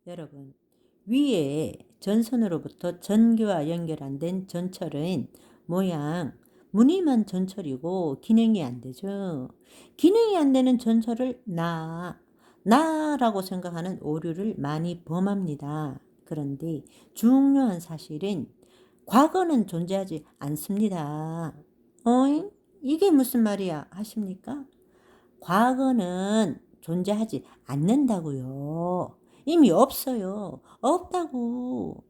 여러분, 위에 전선으로부터 전기와 연결 안 된 전철은 모양, 무늬만 전철이고 기능이 안 되죠. 기능이 안 되는 전철을 나라고 생각하는 오류를 많이 범합니다. 그런데 중요한 사실은 과거는 존재하지 않습니다. 어잉? 이게 무슨 말이야 하십니까? 과거는 존재하지 않는다고요. 이미 없어요. 없다고.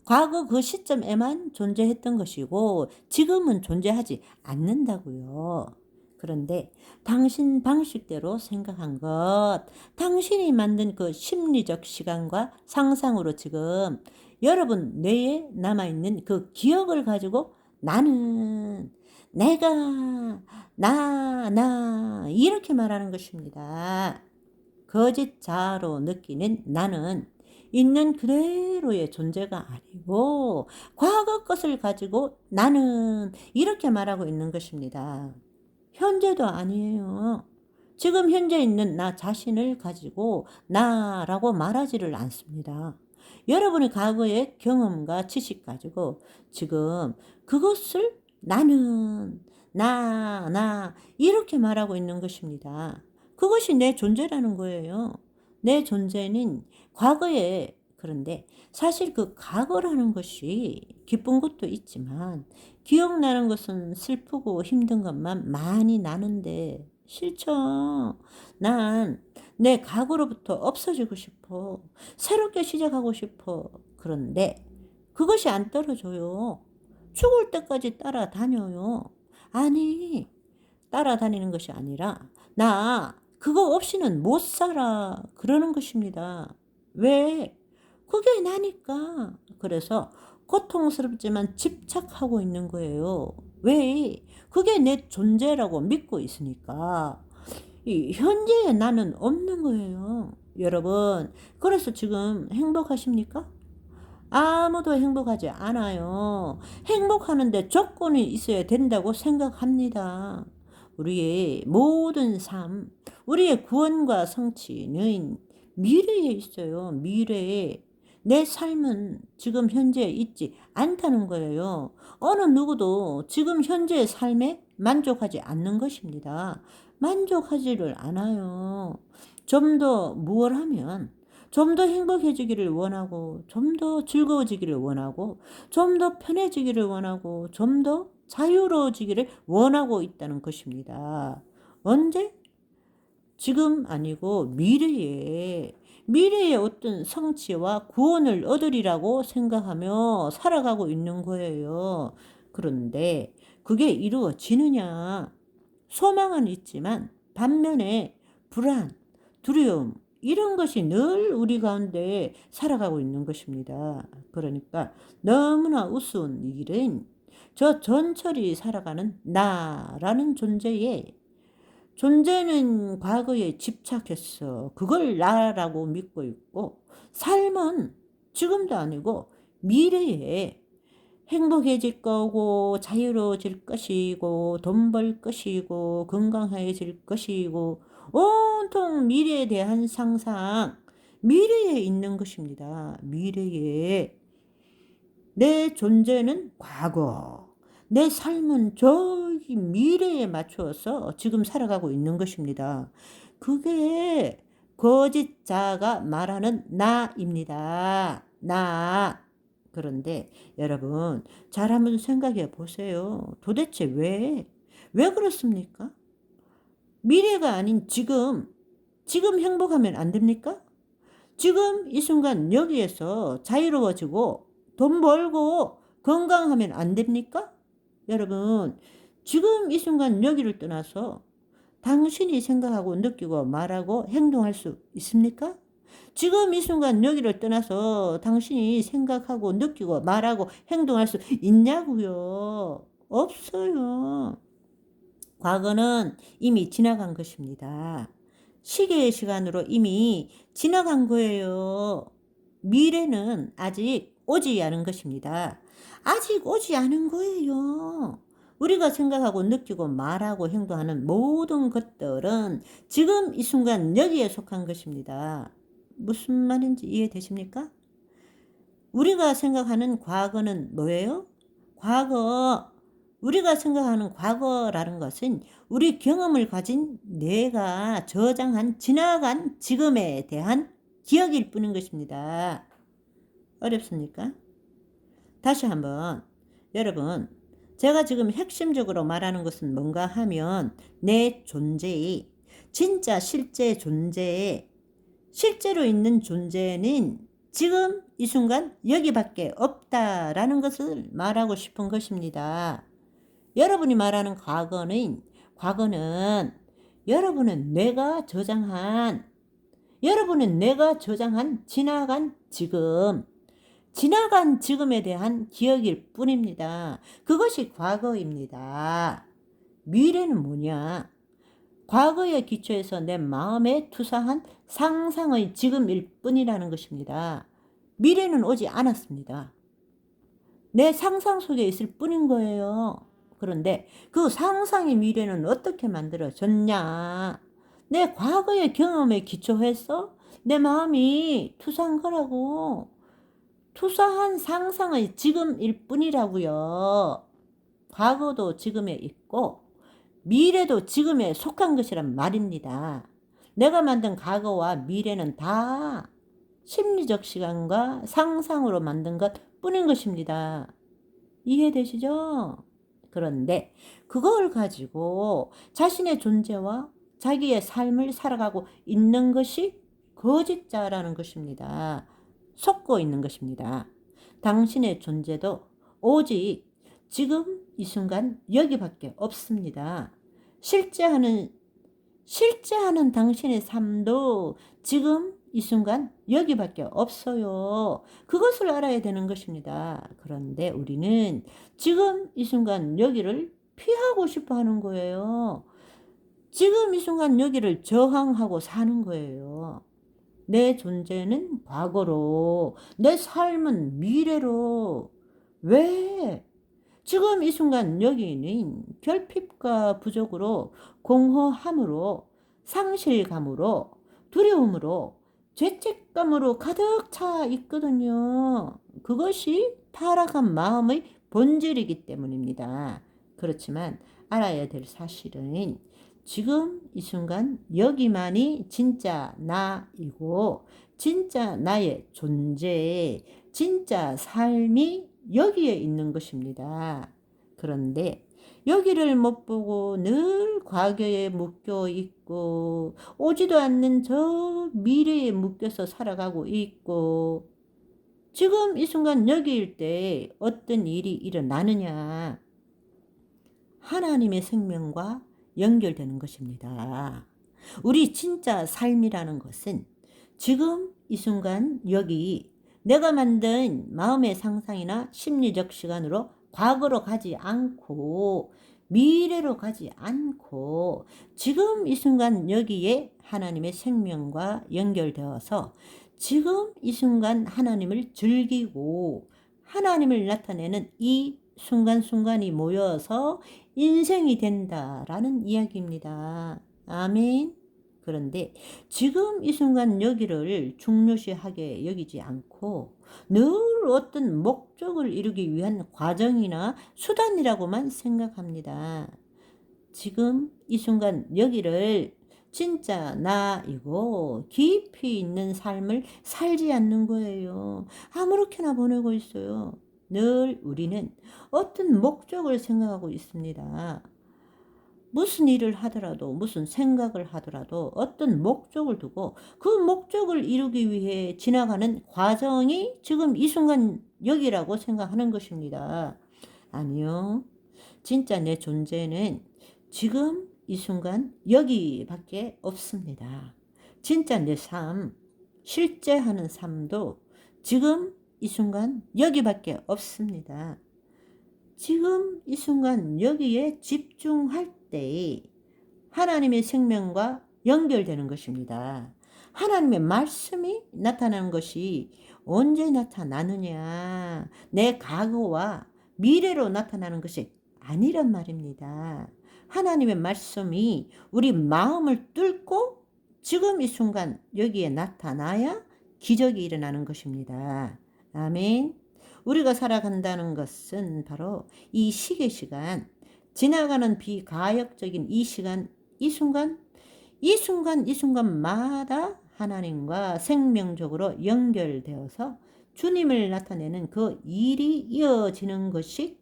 과거 그 시점에만 존재했던 것이고 지금은 존재하지 않는다고요. 그런데 당신 방식대로 생각한 것, 당신이 만든 그 심리적 시간과 상상으로 지금 여러분 뇌에 남아있는 그 기억을 가지고 나는, 내가, 이렇게 말하는 것입니다. 거짓 자아로 느끼는 나는 있는 그대로의 존재가 아니고 과거 것을 가지고 나는 이렇게 말하고 있는 것입니다. 현재도 아니에요. 지금 현재 있는 나 자신을 가지고 나라고 말하지를 않습니다. 여러분의 과거의 경험과 지식 가지고 지금 그것을 나는, 이렇게 말하고 있는 것입니다. 그것이 내 존재라는 거예요. 내 존재는 과거에, 그런데 사실 그 과거라는 것이 기쁜 것도 있지만 기억나는 것은 슬프고 힘든 것만 많이 나는데 싫죠. 난 내 과거로부터 없어지고 싶어. 새롭게 시작하고 싶어. 그런데 그것이 안 떨어져요. 죽을 때까지 따라다녀요. 아니, 따라다니는 것이 아니라 나 그거 없이는 못 살아. 그러는 것입니다. 왜? 그게 나니까. 그래서 고통스럽지만 집착하고 있는 거예요. 왜? 그게 내 존재라고 믿고 있으니까. 이 현재의 나는 없는 거예요. 여러분, 그래서 지금 행복하십니까? 아무도 행복하지 않아요. 행복하는데 조건이 있어야 된다고 생각합니다. 우리의 모든 삶, 우리의 구원과 성취는 미래에 있어요. 미래에. 내 삶은 지금 현재에 있지 않다는 거예요. 어느 누구도 지금 현재의 삶에 만족하지 않는 것입니다. 만족하지를 않아요. 좀 더 무엇 하면 좀 더 행복해지기를 원하고, 좀 더 즐거워지기를 원하고, 좀 더 편해지기를 원하고, 좀 더 자유로워지기를 원하고 있다는 것입니다. 언제? 지금 아니고 미래에 어떤 성취와 구원을 얻으리라고 생각하며 살아가고 있는 거예요. 그런데 그게 이루어지느냐? 소망은 있지만 반면에 불안, 두려움, 이런 것이 늘 우리 가운데 살아가고 있는 것입니다. 그러니까 너무나 우스운 일은 저 전철이 살아가는 나라는 존재는 과거에 집착했어. 그걸 나라고 믿고 있고, 삶은 지금도 아니고 미래에 행복해질 거고, 자유로워질 것이고, 돈 벌 것이고, 건강해질 것이고, 온통 미래에 대한 상상, 미래에 있는 것입니다. 미래에. 내 존재는 과거, 내 삶은 저기 미래에 맞추어서 지금 살아가고 있는 것입니다. 그게 거짓자가 말하는 나입니다. 나. 그런데 여러분, 잘 한번 생각해 보세요. 도대체 왜 그렇습니까? 미래가 아닌 지금 행복하면 안 됩니까? 지금 이 순간 여기에서 자유로워지고 돈 벌고 건강하면 안 됩니까? 여러분, 지금 이 순간 여기를 떠나서 당신이 생각하고 느끼고 말하고 행동할 수 있습니까? 지금 이 순간 여기를 떠나서 당신이 생각하고 느끼고 말하고 행동할 수 있냐고요? 없어요. 과거는 이미 지나간 것입니다. 시계의 시간으로 이미 지나간 거예요. 미래는 아직 오지 않은 것입니다. 아직 오지 않은 거예요. 우리가 생각하고 느끼고 말하고 행동하는 모든 것들은 지금 이 순간 여기에 속한 것입니다. 무슨 말인지 이해되십니까? 우리가 생각하는 과거는 뭐예요? 과거, 우리가 생각하는 과거라는 것은 우리 경험을 가진 내가 저장한 지나간 지금에 대한 기억일 뿐인 것입니다. 어렵습니까? 다시 한번 여러분, 제가 지금 핵심적으로 말하는 것은 뭔가 하면 내 존재의 진짜 실제 존재의 실제로 있는 존재는 지금 이 순간 여기밖에 없다라는 것을 말하고 싶은 것입니다. 여러분이 말하는 과거는 여러분은 내가 저장한 지나간 지금에 대한 기억일 뿐입니다. 그것이 과거입니다. 미래는 뭐냐? 과거의 기초에서 내 마음에 투사한 상상의 지금일 뿐이라는 것입니다. 미래는 오지 않았습니다. 내 상상 속에 있을 뿐인 거예요. 그런데 그 상상의 미래는 어떻게 만들어졌냐? 내 과거의 경험에 기초해서 내 마음이 투사한 거라고. 투사한 상상의 지금일 뿐이라고요. 과거도 지금에 있고 미래도 지금에 속한 것이란 말입니다. 내가 만든 과거와 미래는 다 심리적 시간과 상상으로 만든 것 뿐인 것입니다. 이해되시죠? 그런데 그걸 가지고 자신의 존재와 자기의 삶을 살아가고 있는 것이 거짓자라는 것입니다. 속고 있는 것입니다. 당신의 존재도 오직 지금 이 순간 여기밖에 없습니다. 실제하는 당신의 삶도 지금 이 순간 여기밖에 없어요. 그것을 알아야 되는 것입니다. 그런데 우리는 지금 이 순간 여기를 피하고 싶어 하는 거예요. 지금 이 순간 여기를 저항하고 사는 거예요. 내 존재는 과거로, 내 삶은 미래로. 왜? 지금 이 순간 여기는 결핍과 부족으로, 공허함으로, 상실감으로, 두려움으로, 죄책감으로 가득 차 있거든요. 그것이 타락한 마음의 본질이기 때문입니다. 그렇지만 알아야 될 사실은 지금 이 순간 여기만이 진짜 나이고 진짜 나의 존재, 진짜 삶이 여기에 있는 것입니다. 그런데 여기를 못 보고 늘 과거에 묶여 있고 오지도 않는 저 미래에 묶여서 살아가고 있고 지금 이 순간 여기일 때 어떤 일이 일어나느냐? 하나님의 생명과 연결되는 것입니다. 우리 진짜 삶이라는 것은 지금 이 순간 여기 내가 만든 마음의 상상이나 심리적 시간으로 과거로 가지 않고 미래로 가지 않고 지금 이 순간 여기에 하나님의 생명과 연결되어서 지금 이 순간 하나님을 즐기고 하나님을 나타내는 이 순간순간이 모여서 인생이 된다라는 이야기입니다. 아멘. 그런데 지금 이 순간 여기를 중요시하게 여기지 않고 늘 어떤 목적을 이루기 위한 과정이나 수단이라고만 생각합니다. 지금 이 순간 여기를 진짜 나이고 깊이 있는 삶을 살지 않는 거예요. 아무렇게나 보내고 있어요. 늘 우리는 어떤 목적을 생각하고 있습니다. 무슨 일을 하더라도 무슨 생각을 하더라도 어떤 목적을 두고 그 목적을 이루기 위해 지나가는 과정이 지금 이 순간 여기라고 생각하는 것입니다. 아니요. 진짜 내 존재는 지금 이 순간 여기밖에 없습니다. 진짜 내 삶, 실제 하는 삶도 지금 이 순간 여기밖에 없습니다. 지금 이 순간 여기에 집중할 때 하나님의 생명과 연결되는 것입니다. 하나님의 말씀이 나타나는 것이 언제 나타나느냐? 내 과거와 미래로 나타나는 것이 아니란 말입니다. 하나님의 말씀이 우리 마음을 뚫고 지금 이 순간 여기에 나타나야 기적이 일어나는 것입니다. 아멘. 우리가 살아간다는 것은 바로 이 시계 시간, 지나가는 비가역적인 이 시간, 이 순간, 이 순간마다 하나님과 생명적으로 연결되어서 주님을 나타내는 그 일이 이어지는 것이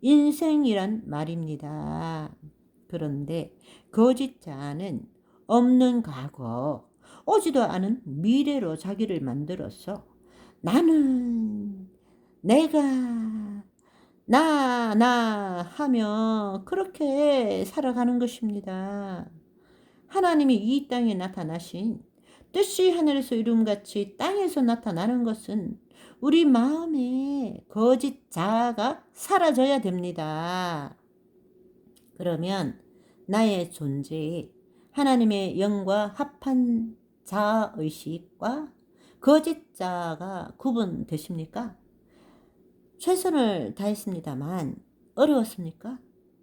인생이란 말입니다. 그런데 거짓자는 없는 과거, 오지도 않은 미래로 자기를 만들어서 나는, 내가, 나 하며 그렇게 살아가는 것입니다. 하나님이 이 땅에 나타나신 뜻이 하늘에서 이룸같이 땅에서 나타나는 것은 우리 마음에 거짓 자아가 사라져야 됩니다. 그러면 나의 존재에 하나님의 영과 합한 자아의식과 거짓 자아가 구분되십니까? 최선을 다했습니다만 어려웠습니까?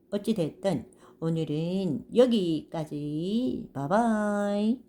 어찌됐든 오늘은 여기까지. 바이바이.